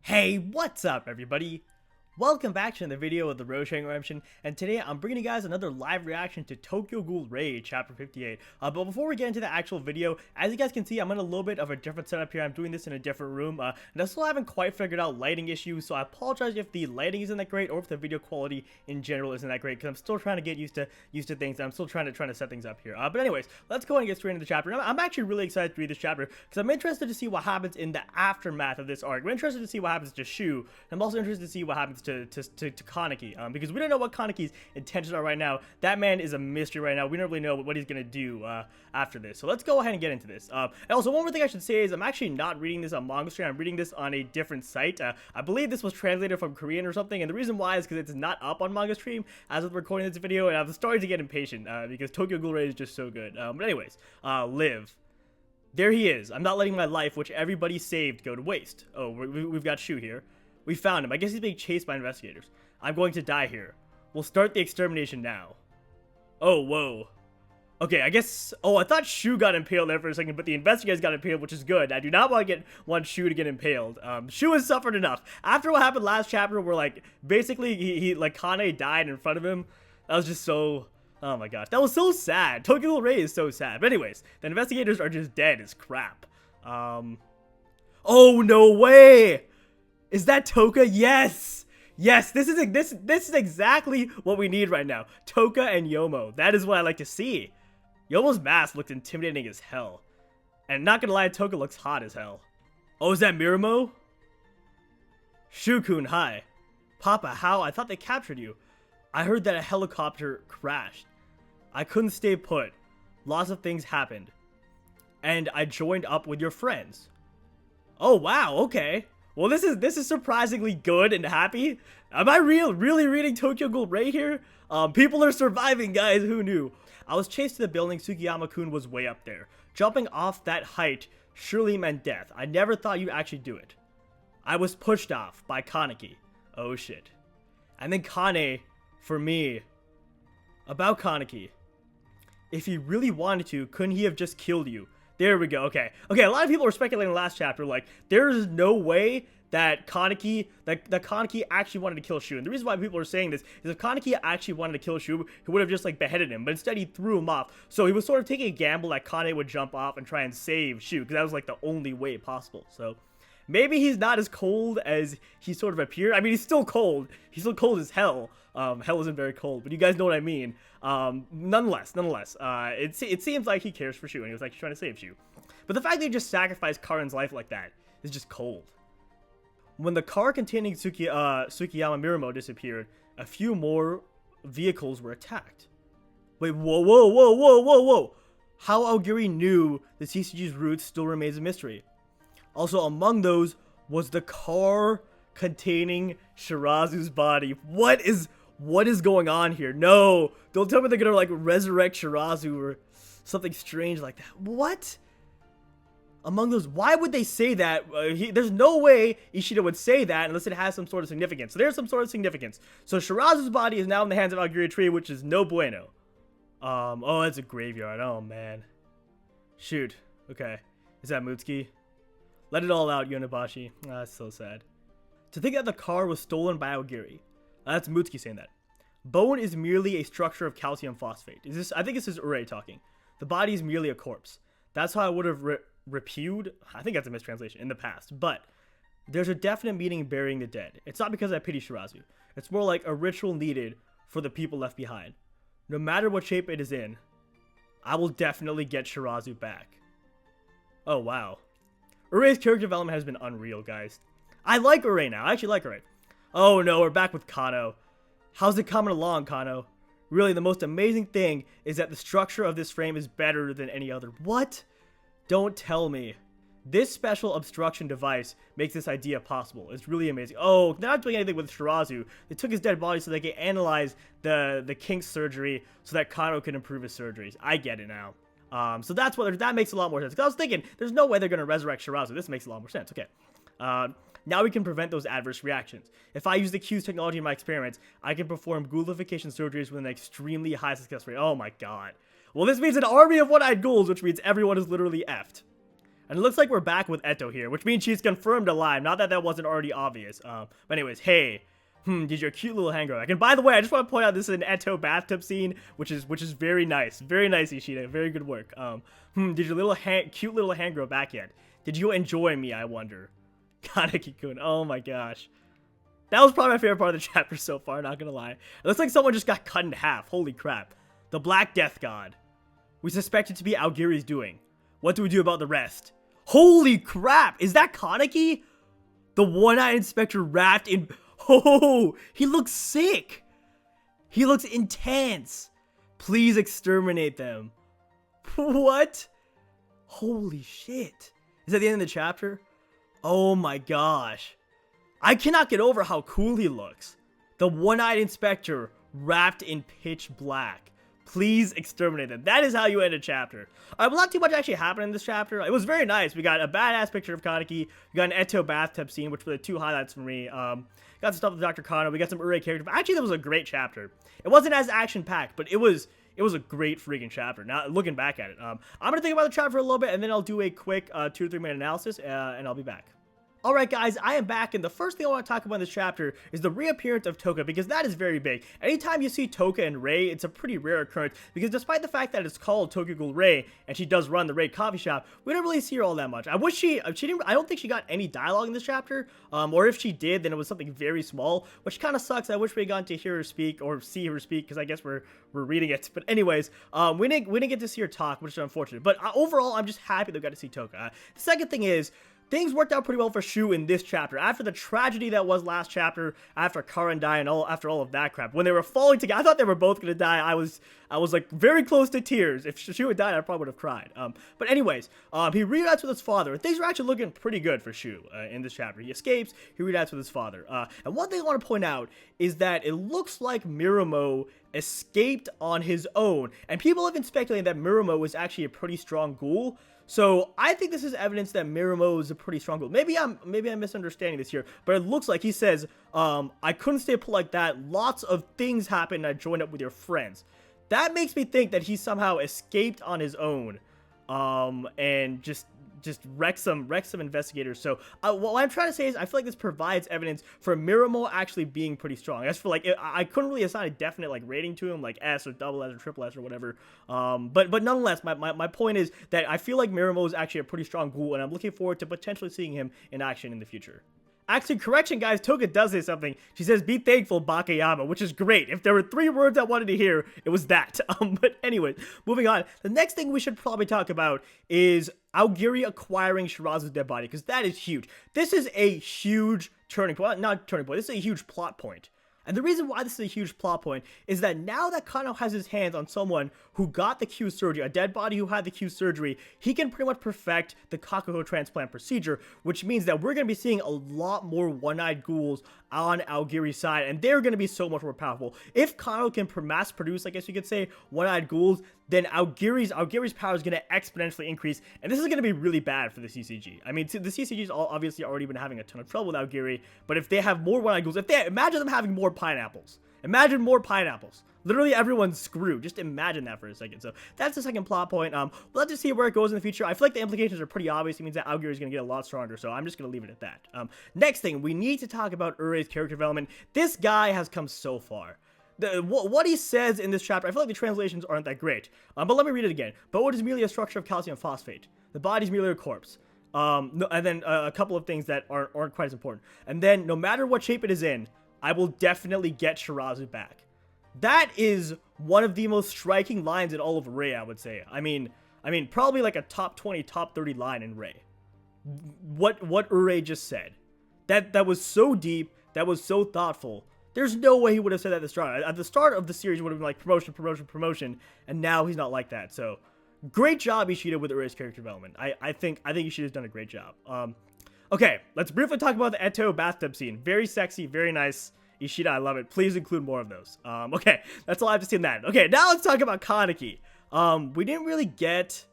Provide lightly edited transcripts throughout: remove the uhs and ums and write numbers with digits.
Hey, what's up everybody? Welcome back to another video of the Roshank Redemption, and today I'm bringing you guys another live reaction to Tokyo Ghoul Raid Chapter 58. But before we get into the actual video, as you guys can see, I'm in a little bit of a different setup here. I'm doing this in a different room, and I still haven't quite figured out lighting issues, so I apologize if the lighting isn't that great or if the video quality in general isn't that great, because I'm still trying to get used to things, and I'm still trying to set things up here. But anyways, let's go ahead and get straight into the chapter. I'm actually really excited to read this chapter, because I'm interested to see what happens in the aftermath of this arc. I'm interested to see what happens to Shu, and I'm also interested to see what happens to Kaneki, because we don't know what Kaneki's intentions are right now. That man is a mystery right now. We don't really know what he's gonna do after this. So let's go ahead and get into this. And also, one more thing I should say is I'm actually not reading this on Manga Stream. I'm reading this on a different site. I believe this was translated from Korean or something, and the reason why is because it's not up on Manga Stream as of recording this video, and I'm starting to get impatient because Tokyo Ghoul Raid is just so good. But anyways, Liv. There he is. I'm not letting my life, which everybody saved, go to waste. Oh, we've got Shu here. We found him. I guess he's being chased by investigators. I'm going to die here. We'll start the extermination now. Oh, whoa. Okay, I guess... Oh, I thought Shu got impaled there for a second, but the investigators got impaled, which is good. I do not want Shu to get impaled. Shu has suffered enough. After what happened last chapter, where, like, basically, he Kane died in front of him, that was just so... Oh my gosh, that was so sad. Tokyo Ghoul Raid is so sad. But anyways, the investigators are just dead as crap. Oh, no way! Is that Toka? Yes! Yes, this is exactly what we need right now. Toka and Yomo. That is what I like to see. Yomo's mask looked intimidating as hell. And not gonna lie, Toka looks hot as hell. Oh, is that Mirumo? Shukun, hi. Papa, how? I thought they captured you. I heard that a helicopter crashed. I couldn't stay put. Lots of things happened. And I joined up with your friends. Oh, wow, okay. Well, this is surprisingly good and happy. Am I really reading Tokyo Ghoul Raid here? People are surviving, guys. Who knew? I was chased to the building. Tsukiyama-kun was way up there. Jumping off that height surely meant death. I never thought you'd actually do it. I was pushed off by Kaneki. Oh, shit. And then Kane, for me. About Kaneki. If he really wanted to, couldn't he have just killed you? There we go, okay. Okay, a lot of people were speculating last chapter, like, there's no way that Kaneki actually wanted to kill Shu. And the reason why people are saying this is if Kaneki actually wanted to kill Shu, he would have just, like, beheaded him. But instead, he threw him off. So he was sort of taking a gamble that Kane would jump off and try and save Shu, because that was, like, the only way possible. So maybe he's not as cold as he sort of appeared. I mean, he's still cold. He's still cold as hell. Hell isn't very cold, but you guys know what I mean. Nonetheless, it seems like he cares for Shu, and he was like trying to save Shu. But the fact that he just sacrificed Karen's life like that is just cold. When the car containing Tsukiyama Mirumo disappeared, a few more vehicles were attacked. Wait, whoa. How Aogiri knew the CCG's roots still remains a mystery. Also, among those was the car containing Shirazu's body. What is going on here? No, don't tell me they're gonna like resurrect Shirazu or something strange like that. What? Among those, why would they say that? There's no way Ishida would say that unless it has some sort of significance. So there's some sort of significance. So Shirazu's body is now in the hands of Aogiri Tree, which is no bueno. Oh, that's a graveyard. Oh man. Shoot. Okay. Is that Mutsuki? Let it all out, Yonebashi. That's so sad. To think that the car was stolen by Aogiri. That's Mutsuki saying that. Bone is merely a structure of calcium phosphate. I think this is Ure talking. The body is merely a corpse. That's how I would have repued. I think that's a mistranslation in the past. But there's a definite meaning in burying the dead. It's not because I pity Shirazu. It's more like a ritual needed for the people left behind. No matter what shape it is in, I will definitely get Shirazu back. Oh, wow. Ure's character development has been unreal, guys. I like Ure now. I actually like Ure. Oh no, we're back with Kano. How's it coming along, Kano? Really, the most amazing thing is that the structure of this frame is better than any other. What? Don't tell me. This special obstruction device makes this idea possible. It's really amazing. Oh, they're not doing anything with Shirazu. They took his dead body so they can analyze the kink surgery so that Kano can improve his surgeries. I get it now. So that makes a lot more sense. Because I was thinking, there's no way they're going to resurrect Shirazu. This makes a lot more sense. Okay. Now we can prevent those adverse reactions. If I use the Q's technology in my experiments, I can perform ghoulification surgeries with an extremely high success rate. Oh my god. Well, this means an army of one-eyed ghouls, which means everyone is literally effed. And it looks like we're back with Eto here, which means she's confirmed alive. Not that that wasn't already obvious. But anyways, hey, did your cute little hand grow back? And by the way, I just want to point out this is an Eto bathtub scene, which is very nice. Very nice, Ishida. Very good work. Did your little cute little hand grow back yet? Did you enjoy me, I wonder? Kaneki-kun. Oh my gosh. That was probably my favorite part of the chapter so far, not gonna lie. It looks like someone just got cut in half. Holy crap. The Black Death God. We suspect it to be Aogiri's doing. What do we do about the rest? Holy crap! Is that Kaneki? The one-eyed inspector wrapped in... Oh, he looks sick. He looks intense. Please exterminate them. What? Holy shit. Is that the end of the chapter? Oh my gosh. I cannot get over how cool he looks. The one-eyed inspector wrapped in pitch black. Please exterminate them. That is how you end a chapter. Well, not too much actually happened in this chapter. It was very nice. We got a badass picture of Kaneki. We got an Eto bathtub scene, which were the two highlights for me. Got some stuff with Dr. Kano. We got some Ure character. Actually, that was a great chapter. It wasn't as action-packed, but it was a great freaking chapter. Now, looking back at it, I'm going to think about the chapter for a little bit, and then I'll do a quick 2 or 3 minute analysis, and I'll be back. Alright guys, I am back, and the first thing I want to talk about in this chapter is the reappearance of Toka, because that is very big. Anytime you see Toka and Rei, it's a pretty rare occurrence, because despite the fact that it's called Tokyo Ghoul Rei, and she does run the Rei coffee shop, we don't really see her all that much. I wish I don't think she got any dialogue in this chapter, or if she did, then it was something very small, which kind of sucks. I wish we had gotten to hear her speak, or see her speak, because I guess we're reading it. But anyways, we didn't get to see her talk, which is unfortunate. But overall, I'm just happy that we got to see Toka. The second thing is, things worked out pretty well for Shu in this chapter. After the tragedy that was last chapter, after Karan died, and after all of that crap, when they were falling together, I thought they were both gonna die. I was like very close to tears. If Shu had died, I probably would have cried. But anyways, he reunites with his father. Things are actually looking pretty good for Shu in this chapter. He escapes. He reunites with his father. And one thing I want to point out is that it looks like Mirumo escaped on his own, and people have been speculating that Mirumo was actually a pretty strong ghoul. So I think this is evidence that Mirumo is a pretty strong ghoul. Maybe I'm misunderstanding this here, but it looks like he says, I couldn't stay put like that. Lots of things happened. I joined up with your friends. That makes me think that he somehow escaped on his own, and just wreck some investigators. So what I'm trying to say is I feel like this provides evidence for Mirumo actually being pretty strong. I just feel like I couldn't really assign a definite like rating to him, like S or double S or triple S or whatever. But nonetheless, my point is that I feel like Mirumo is actually a pretty strong ghoul, and I'm looking forward to potentially seeing him in action in the future. Actually, correction, guys, Toka does say something. She says, be thankful, Bakayama, which is great. If there were 3 words I wanted to hear, it was that. But anyway, moving on. The next thing we should probably talk about is Aogiri acquiring Shirazu's dead body, because that is huge. This is a huge turning point. Well, not turning point. This is a huge plot point. And the reason why this is a huge plot point is that now that Kano has his hands on someone who got the Q surgery, a dead body who had the Q surgery, he can pretty much perfect the Kakuho transplant procedure, which means that we're going to be seeing a lot more one-eyed ghouls on Aogiri's side, and they're going to be so much more powerful. If Kano can mass produce, I guess you could say, one-eyed ghouls, then Aogiri's power is going to exponentially increase, and this is going to be really bad for the CCG. I mean, the CCG's obviously already been having a ton of trouble with Aogiri, but if they have more one-eyed ghouls, imagine them having more pineapples. Imagine more pineapples. Literally everyone's screwed. Just imagine that for a second. So that's the second plot point. We'll have to see where it goes in the future. I feel like the implications are pretty obvious. It means that Aogiri is going to get a lot stronger. So I'm just going to leave it at that. Next thing, we need to talk about Urei's character development. This guy has come so far. What he says in this chapter, I feel like the translations aren't that great. But let me read it again. Bone is merely a structure of calcium phosphate. The body is merely a corpse. And then a couple of things that aren't quite as important. And then, no matter what shape it is in, I will definitely get Shirazu back. That is one of the most striking lines in all of Rei, I would say. I mean, probably like a top 20, top 30 line in Rei. What Urei just said. That was so deep, that was so thoughtful. There's no way he would have said that at the start. At the start of the series, it would have been like promotion, promotion, promotion, and now he's not like that. So, great job, Ishida, with Urei's character development. I think Ishida's done a great job. Okay, let's briefly talk about the Eto bathtub scene. Very sexy, very nice. Ishida, I love it. Please include more of those. Okay, that's all I have to say on that. Okay, now let's talk about Kaneki. We didn't really get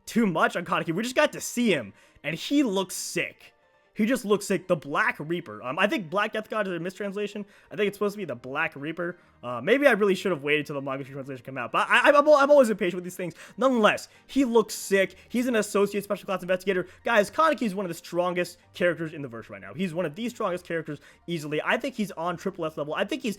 too much on Kaneki. We just got to see him, and he looks sick. He just looks sick. The Black Reaper. I think Black Death God is a mistranslation. I think it's supposed to be the Black Reaper. Maybe I really should have waited till the manga translation came out, but I'm always impatient with these things. Nonetheless, he looks sick. He's an associate special class investigator. Guys, Kaneki is one of the strongest characters in the verse right now. He's one of the strongest characters easily. I think he's on triple S level. I think he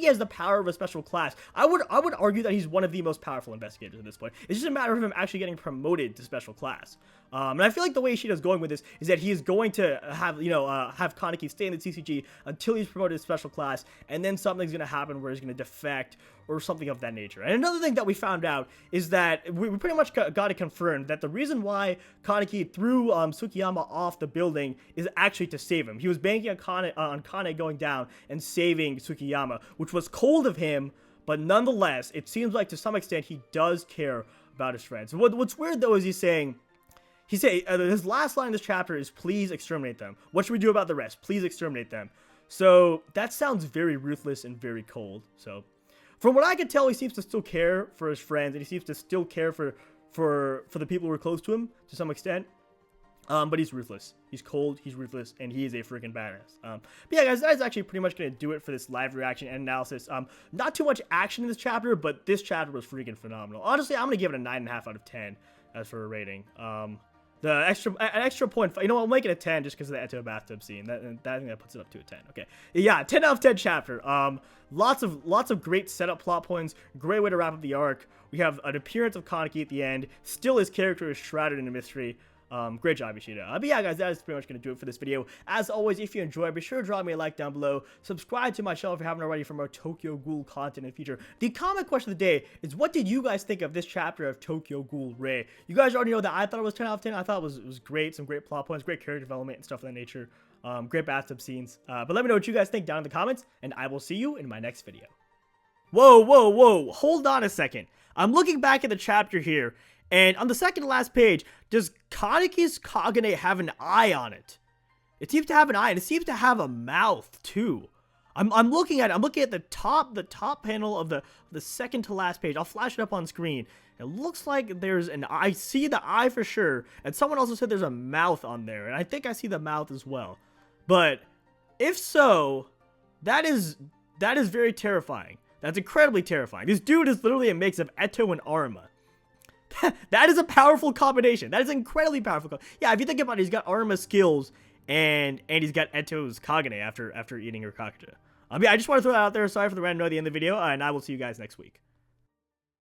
has the power of a special class. I would argue that he's one of the most powerful investigators at this point. It's just a matter of him actually getting promoted to special class. And I feel like the way Ishida's going with this is that he is going to have, have Kaneki stay in the TCG until he's promoted to special class, and then something's going to happen where he's going to defect or something of that nature. And another thing that we found out is that we pretty much got it confirmed that the reason why Kaneki threw Tsukiyama off the building is actually to save him. He was banking on Kane going down and saving Tsukiyama, which was cold of him, but nonetheless, it seems like to some extent he does care about his friends. What's weird though is his last line in this chapter is, please exterminate them. What should we do about the rest? Please exterminate them. So that sounds very ruthless and very cold. So from what I can tell, he seems to still care for his friends, and he seems to still care for the people who are close to him to some extent. But he's ruthless. He's cold, he's ruthless, and he is a freaking badass. But yeah, guys, that is actually pretty much going to do it for this live reaction and analysis. Not too much action in this chapter, but this chapter was freaking phenomenal. Honestly, I'm going to give it a 9.5 out of 10 as for a rating. An extra point, you know what, I'll make it a 10 just because of the Eto bathtub scene. I think that puts it up to a 10. Okay, yeah, 10 out of 10 chapter. Lots of great setup plot points, great way to wrap up the arc. We have an appearance of Kaneki at the end. Still, his character is shrouded in a mystery. Great job, Ishida. But yeah, guys, that is pretty much going to do it for this video. As always, if you enjoyed, be sure to drop me a like down below. Subscribe to my channel if you haven't already for more Tokyo Ghoul content in the future. The comment question of the day is, what did you guys think of this chapter of Tokyo Ghoul Ray? You guys already know that I thought it was 10 out of 10. I thought it was great. Some great plot points, great character development and stuff of that nature. Great bathtub scenes. But let me know what you guys think down in the comments, and I will see you in my next video. Whoa. Hold on a second. I'm looking back at the chapter here, and on the second to last page, does Kaneki's Kagane have an eye on it? It seems to have an eye, and it seems to have a mouth too. I'm looking at the top panel of the second to last page. I'll flash it up on screen. It looks like there's an eye. I see the eye for sure, and someone also said there's a mouth on there, and I think I see the mouth as well. But if so, that is very terrifying. That's incredibly terrifying. This dude is literally a mix of Eto and Arma. That is a powerful combination. That is incredibly powerful. Yeah, if you think about it, he's got Arma skills and he's got Eto's Kagane after eating her Kakuta. Yeah, I just want to throw that out there. Sorry for the random note at the end of the video, and I will see you guys next week.